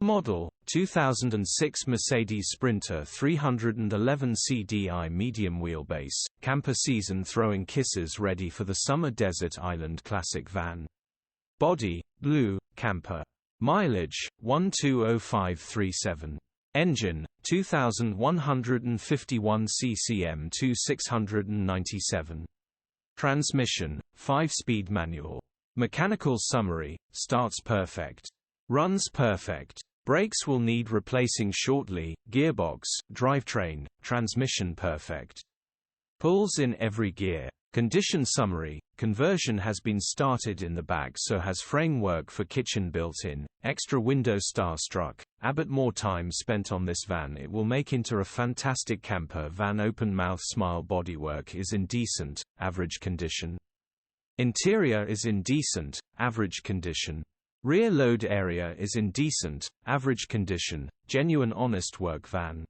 model, 2006 Mercedes Sprinter 311 CDI medium wheelbase, camper season throwing kisses ready for the summer desert island classic van. Body, blue, camper. Mileage, 120537. Engine, 2151 CCM 2697. Transmission, 5-speed manual. Mechanical summary, starts perfect. Runs perfect. Brakes will need replacing shortly, gearbox, drivetrain, transmission perfect. Pulls in every gear. Condition summary, conversion has been started in the back so has framework for kitchen built-in, extra window starstruck, Abit more time spent on this van it will make into a fantastic camper van open mouth smile bodywork is indecent, average condition. Interior is indecent, average condition. Rear load area is indecent, average condition, genuine honest work van.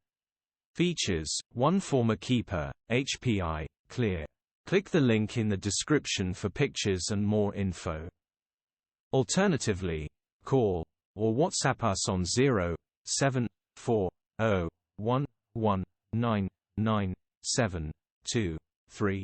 Features, 1 former keeper, HPI, clear. Click the link in the description for pictures and more info. Alternatively, call or WhatsApp us on 07401199723.